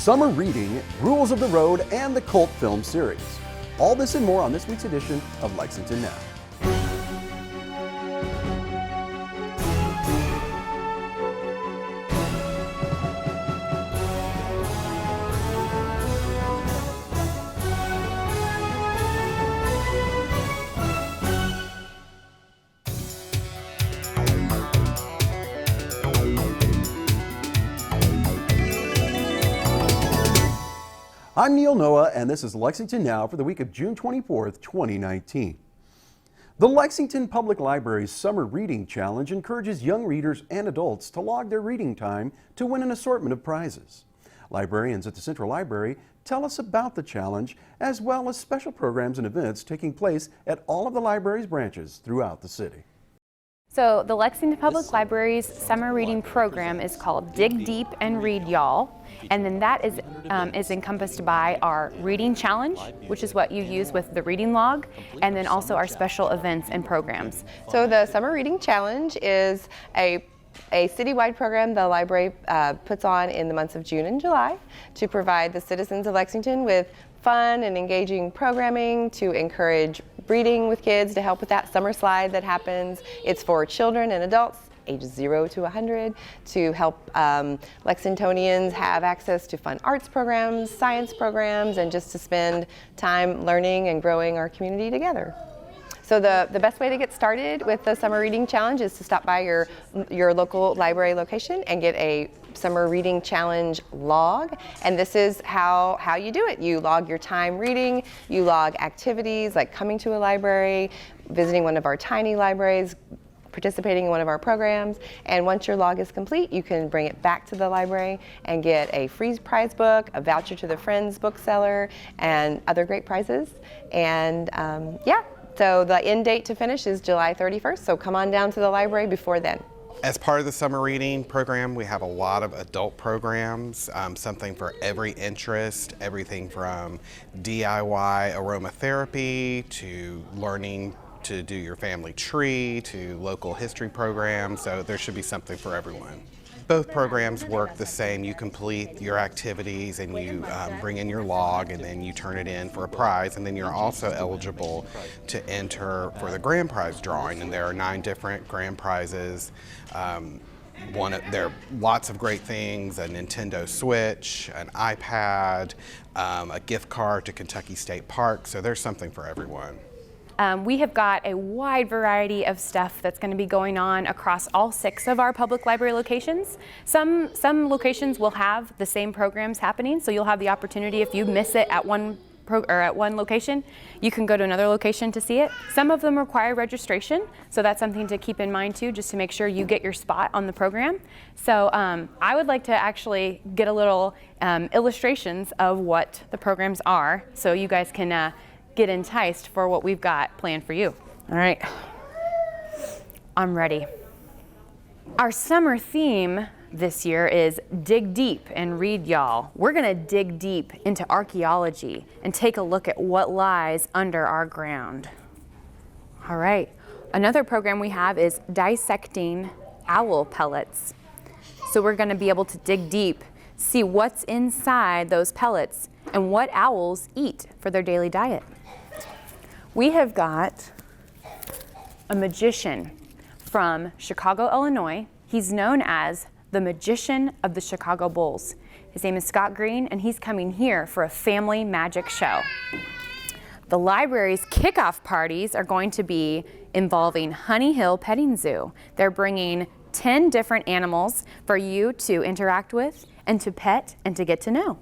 summer reading, rules of the road, and the cult film series. All this and more on this week's edition of Lexington Now. I'm Neil Noah, and this is Lexington Now for the week of June 24th, 2019. The Lexington Public Library's Summer Reading Challenge encourages young readers and adults to log their reading time to win an assortment of prizes. Librarians at the Central Library tell us about the challenge, as well as special programs and events taking place at all of the library's branches throughout the city. So the Lexington Public Library's summer reading program is called Dig Deep and Read Y'all, and then that is encompassed by our reading challenge, which is what you use with the reading log, and then also our special events and programs. So the summer reading challenge is a citywide program the library puts on in the months of June and July to provide the citizens of Lexington with fun and engaging programming to encourage reading with kids, to help with that summer slide that happens. It's for children and adults ages 0 to 100 to help Lexingtonians have access to fun arts programs, science programs, and just to spend time learning and growing our community together. So the best way to get started with the Summer Reading Challenge is to stop by your local library location and get a Summer Reading Challenge log. And this is how you do it. You log your time reading, you log activities like coming to a library, visiting one of our tiny libraries, participating in one of our programs, and once your log is complete, you can bring it back to the library and get a free prize book, a voucher to the Friends bookseller, and other great prizes. And yeah. So the end date to finish is July 31st, so come on down to the library before then. As part of the summer reading program, we have a lot of adult programs, something for every interest, everything from DIY aromatherapy to learning to do your family tree to local history programs, so there should be something for everyone. Both programs work the same. You complete your activities and you bring in your log and then you turn it in for a prize, and then you're also eligible to enter for the grand prize drawing, and there are 9 different grand prizes. There are lots of great things: a Nintendo Switch, an iPad, a gift card to Kentucky State Park, so there's something for everyone. We have got a wide variety of stuff that's going to be going on across all 6 of our public library locations. Some locations will have the same programs happening, so you'll have the opportunity, if you miss it at one location, you can go to another location to see it. Some of them require registration, so that's something to keep in mind too, just to make sure you get your spot on the program. So I would like to actually get a little illustrations of what the programs are, so you guys can get enticed for what we've got planned for you. All right, I'm ready. Our summer theme this year is Dig Deep and Read Y'all. We're gonna dig deep into archaeology and take a look at what lies under our ground. All right, another program we have is Dissecting Owl Pellets. So we're gonna be able to dig deep, see what's inside those pellets and what owls eat for their daily diet. We have got a magician from Chicago, Illinois. He's known as the Magician of the Chicago Bulls. His name is Scott Green, and he's coming here for a family magic show. The library's kickoff parties are going to be involving Honey Hill Petting Zoo. They're bringing 10 different animals for you to interact with and to pet and to get to know.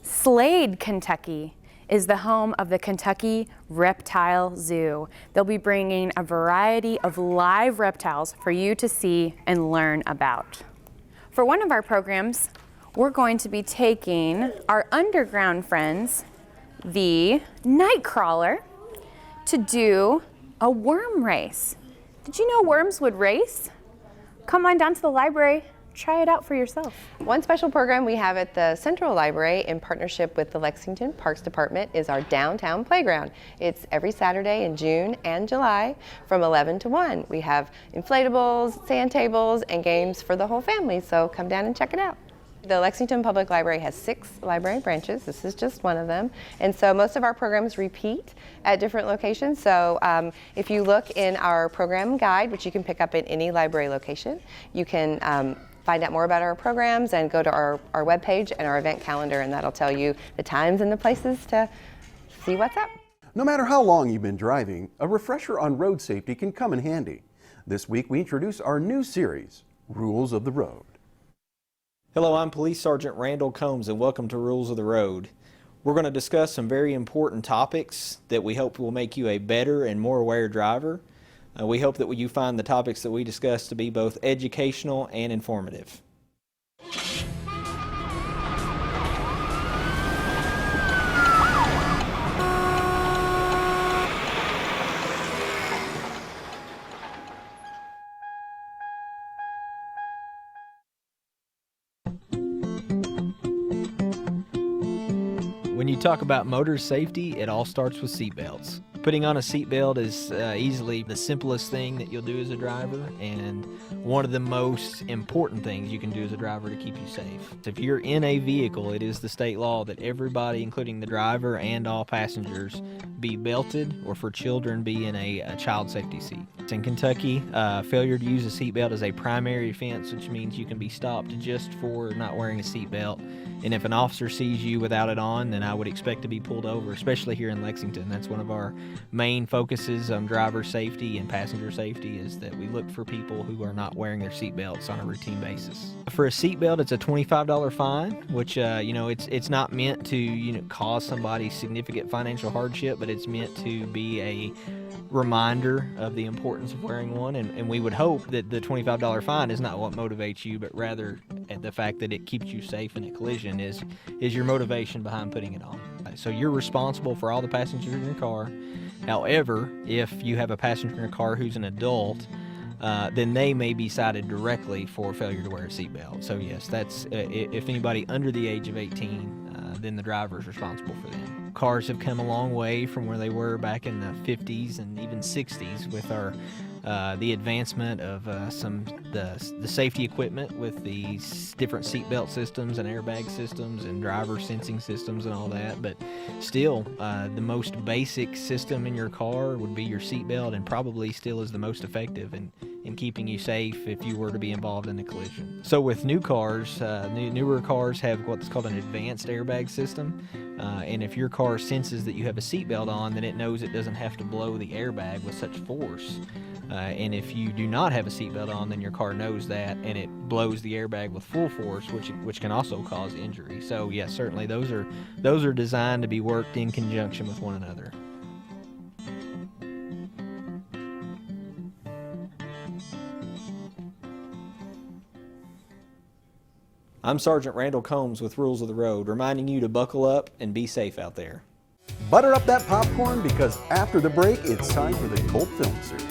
Slade, Kentucky is the home of the Kentucky Reptile Zoo. They'll be bringing a variety of live reptiles for you to see and learn about. For one of our programs, we're going to be taking our underground friends, the Nightcrawler, to do a worm race. Did you know worms would race? Come on down to the library. Try it out for yourself. One special program we have at the Central Library in partnership with the Lexington Parks Department is our Downtown Playground. It's every Saturday in June and July from 11 to 1. We have inflatables, sand tables, and games for the whole family, so come down and check it out. The Lexington Public Library has 6 library branches. This is just one of them. And so most of our programs repeat at different locations. So if you look in our program guide, which you can pick up in any library location, you can find out more about our programs and go to our webpage and our event calendar, and that'll tell you the times and the places to see what's up. No matter how long you've been driving, a refresher on road safety can come in handy. This week we introduce our new series, Rules of the Road. Hello, I'm Police Sergeant Randall Combs and welcome to Rules of the Road. We're going to discuss some very important topics that we hope will make you a better and more aware driver. We hope that you find the topics that we discuss to be both educational and informative. When you talk about motor safety, it all starts with seatbelts. Putting on a seatbelt is easily the simplest thing that you'll do as a driver, and one of the most important things you can do as a driver to keep you safe. If you're in a vehicle, it is the state law that everybody, including the driver and all passengers, be belted, or for children, be in a child safety seat. In Kentucky, failure to use a seatbelt is a primary offense, which means you can be stopped just for not wearing a seatbelt. And if an officer sees you without it on, then I would expect to be pulled over, especially here in Lexington. That's one of our main focuses on driver safety and passenger safety, is that we look for people who are not wearing their seatbelts on a routine basis. For a seatbelt, it's a $25 fine, which it's not meant to cause somebody significant financial hardship, but it's meant to be a reminder of the importance of wearing one, and we would hope that the $25 fine is not what motivates you, but rather the fact that it keeps you safe in a collision is your motivation behind putting it on. So you're responsible for all the passengers in your car. However, if you have a passenger in your car who's an adult, then they may be cited directly for failure to wear a seatbelt. So yes, that's if anybody under the age of 18, then the driver is responsible for them. Cars have come a long way from where they were back in the 50s and even 60s with the advancement of the safety equipment with these different seatbelt systems and airbag systems and driver sensing systems and all that. But still, the most basic system in your car would be your seatbelt, and probably still is the most effective in keeping you safe if you were to be involved in a collision. So with new cars, newer cars have what's called an advanced airbag system. And if your car senses that you have a seatbelt on, then it knows it doesn't have to blow the airbag with such force. And if you do not have a seatbelt on, then your car knows that, and it blows the airbag with full force, which can also cause injury. So yes, certainly those are designed to be worked in conjunction with one another. I'm Sergeant Randall Combs with Rules of the Road, reminding you to buckle up and be safe out there. Butter up that popcorn, because after the break, it's time for the Cult Film Series.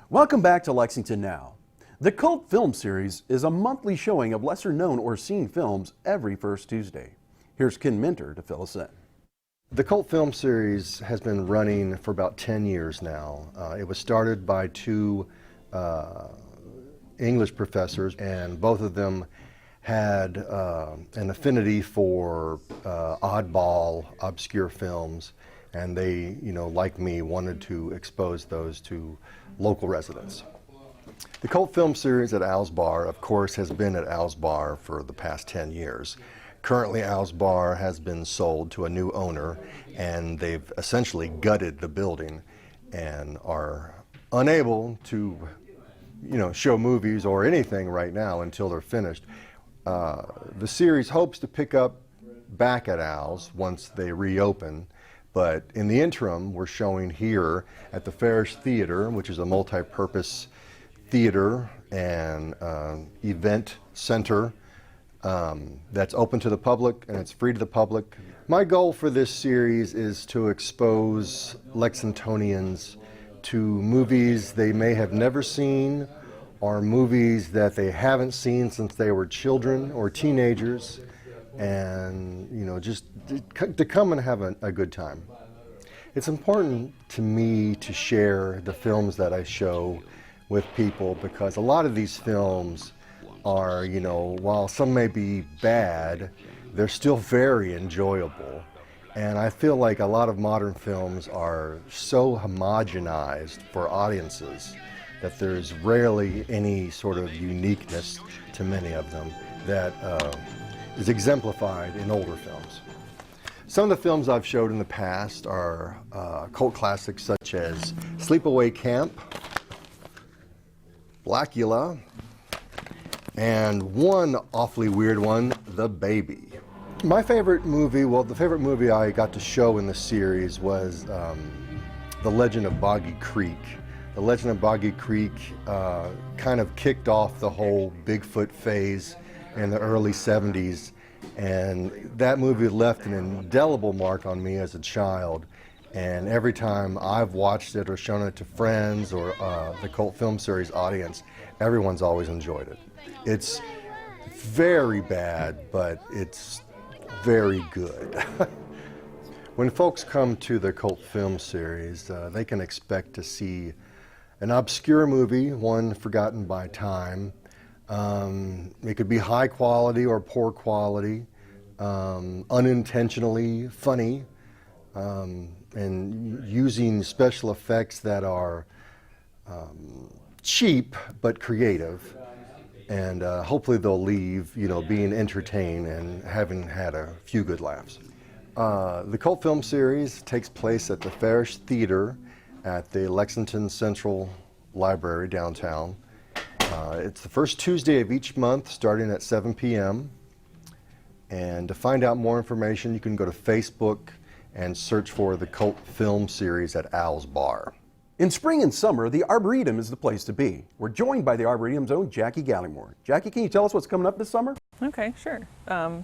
Welcome back to Lexington Now. The Cult Film Series is a monthly showing of lesser-known or seen films every first Tuesday. Here's Kenn Minter to fill us in. The Cult Film Series has been running for about 10 years now. It was started by 2 English professors, and both of them had an affinity for oddball, obscure films, and they, like me, wanted to expose those to local residents. The Cult Film Series at Al's Bar, of course, has been at Al's Bar for the past 10 years. Currently, Owl's Bar has been sold to a new owner, and they've essentially gutted the building and are unable to, show movies or anything right now until they're finished. The series hopes to pick up back at Owl's once they reopen, but in the interim, we're showing here at the Farish Theater, which is a multi-purpose theater and event center that's open to the public and it's free to the public. My goal for this series is to expose Lexingtonians to movies they may have never seen or movies that they haven't seen since they were children or teenagers, and just to come and have a good time. It's important to me to share the films that I show with people because a lot of these films are, while some may be bad, they're still very enjoyable. And I feel like a lot of modern films are so homogenized for audiences that there's rarely any sort of uniqueness to many of them that is exemplified in older films. Some of the films I've showed in the past are cult classics such as Sleepaway Camp, Blackula, and one awfully weird one, The Baby. My favorite movie, the favorite movie I got to show in the series was The Legend of Boggy Creek. The Legend of Boggy Creek kind of kicked off the whole Bigfoot phase in the early 70s, and that movie left an indelible mark on me as a child. And every time I've watched it or shown it to friends or the cult film series audience, everyone's always enjoyed it. It's very bad, but it's very good. When folks come to the cult film series, they can expect to see an obscure movie, one forgotten by time. It could be high quality or poor quality, unintentionally funny, and using special effects that are cheap but creative. And hopefully they'll leave, being entertained and having had a few good laughs. The cult film series takes place at the Farish Theater at the Lexington Central Library downtown. It's the first Tuesday of each month, starting at 7 p.m. And to find out more information, you can go to Facebook and search for the cult film series at Owl's Bar. In spring and summer, the Arboretum is the place to be. We're joined by the Arboretum's own Jackie Gallimore. Jackie, can you tell us what's coming up this summer? Okay, sure.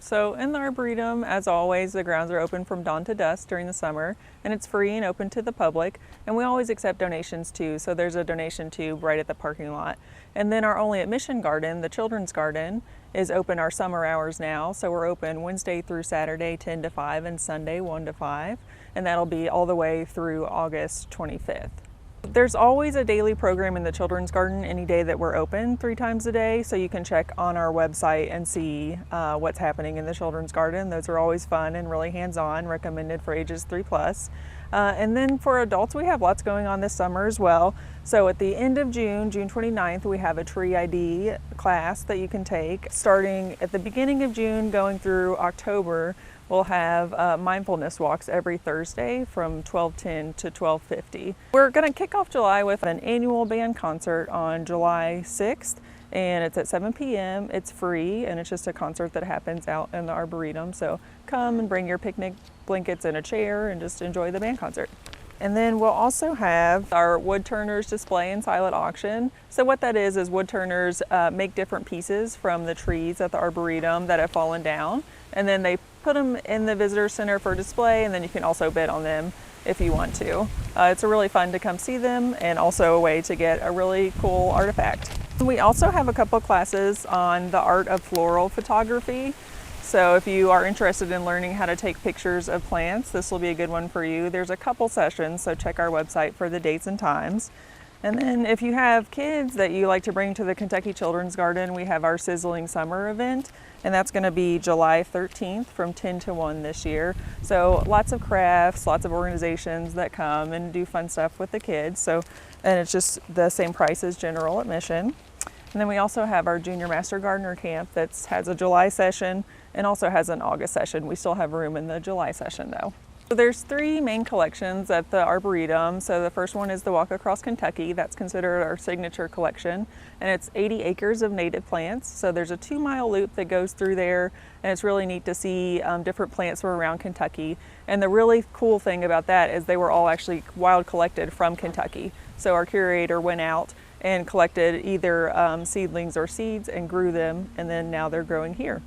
So in the Arboretum, as always, the grounds are open from dawn to dusk during the summer, and it's free and open to the public. And we always accept donations too, so there's a donation tube right at the parking lot. And then our only admission garden, the Children's Garden, is open our summer hours now. So we're open Wednesday through Saturday 10 to 5 and Sunday 1 to 5. And that'll be all the way through August 25th. There's always a daily program in the Children's Garden any day that we're open 3 times a day, so you can check on our website and see what's happening in the Children's Garden. Those are always fun and really hands-on, recommended for ages 3+. And then for adults, we have lots going on this summer as well. So at the end of June, June 29th, we have a tree ID class that you can take. Starting at the beginning of June, going through October, we'll have mindfulness walks every Thursday from 12:10 to 12:50. We're going to kick off July with an annual band concert on July 6th, and it's at 7 p.m. It's free, and it's just a concert that happens out in the Arboretum. So come and bring your picnic blankets and a chair and just enjoy the band concert. And then we'll also have our wood turners display and silent auction. So what that is wood turners make different pieces from the trees at the Arboretum that have fallen down, and then they put them in the visitor center for display, and then you can also bid on them if you want to. It's a really fun to come see them, and also a way to get a really cool artifact. We also have a couple classes on the art of floral photography. So if you are interested in learning how to take pictures of plants, this will be a good one for you. There's a couple sessions, so check our website for the dates and times. And then if you have kids that you like to bring to the Kentucky Children's Garden, we have our Sizzling Summer event, and that's going to be July 13th from 10 to 1 this year. So lots of crafts, lots of organizations that come and do fun stuff with the kids. And it's just the same price as general admission. And then we also have our Junior Master Gardener Camp that has a July session and also has an August session. We still have room in the July session though. So there's 3 main collections at the Arboretum. So the first one is the Walk Across Kentucky. That's considered our signature collection. And it's 80 acres of native plants. So there's a 2-mile loop that goes through there. And it's really neat to see different plants from around Kentucky. And the really cool thing about that is they were all actually wild collected from Kentucky. So our curator went out and collected either seedlings or seeds and grew them. And then now they're growing here.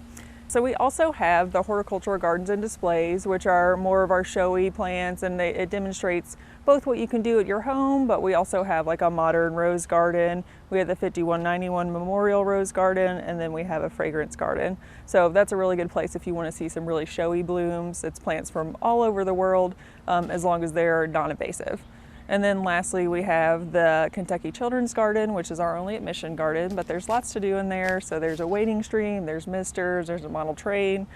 So we also have the horticultural gardens and displays, which are more of our showy plants, and it demonstrates both what you can do at your home, but we also have like a modern rose garden. We have the 5191 Memorial Rose Garden, and then we have a fragrance garden. So that's a really good place if you want to see some really showy blooms. It's plants from all over the world, as long as they're non-invasive. And then lastly, we have the Kentucky Children's Garden, which is our only admission garden, but there's lots to do in there. So there's a wading stream, there's misters, there's a model train.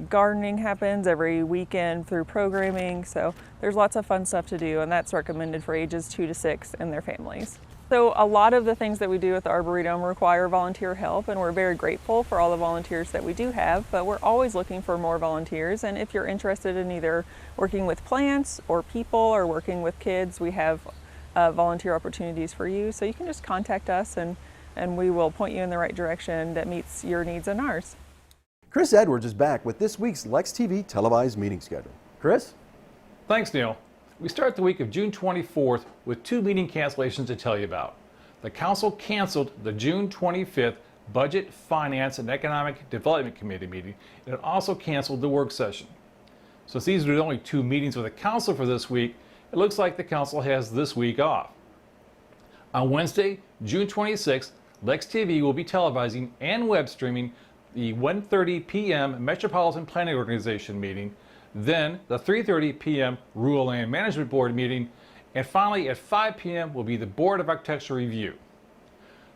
Gardening happens every weekend through programming. So there's lots of fun stuff to do, and that's recommended for ages 2 to 6 and their families. So a lot of the things that we do at the Arboretum require volunteer help, and we're very grateful for all the volunteers that we do have, but we're always looking for more volunteers. And if you're interested in either working with plants or people or working with kids, we have volunteer opportunities for you. So you can just contact us and we will point you in the right direction that meets your needs and ours. Chris Edwards is back with this week's Lex TV televised meeting schedule. Chris? Thanks, Neil. We start the week of June 24th with 2 meeting cancellations to tell you about. The Council canceled the June 25th Budget, Finance, and Economic Development Committee meeting, and it also canceled the work session. So since these are the only 2 meetings with the Council for this week, it looks like the Council has this week off. On Wednesday, June 26th, Lex TV will be televising and web streaming the 1:30 p.m. Metropolitan Planning Organization meeting, then the 3:30 p.m. Rural Land Management Board meeting, and finally at 5 p.m. will be the Board of Architecture Review.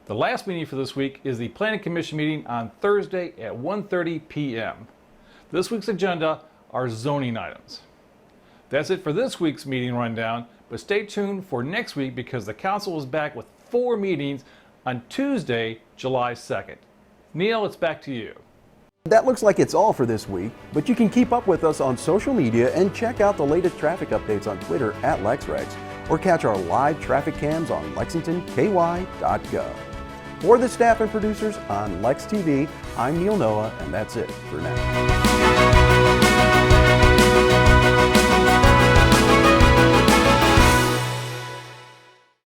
The last meeting for this week is the Planning Commission meeting on Thursday at 1:30 p.m. This week's agenda are zoning items. That's it for this week's meeting rundown, but stay tuned for next week because the Council is back with 4 meetings on Tuesday, July 2nd. Neil, it's back to you. That looks like it's all for this week, but you can keep up with us on social media and check out the latest traffic updates on Twitter at LexRex, or catch our live traffic cams on lexingtonky.gov. For the staff and producers on Lex TV, I'm Neil Noah, and that's it for now.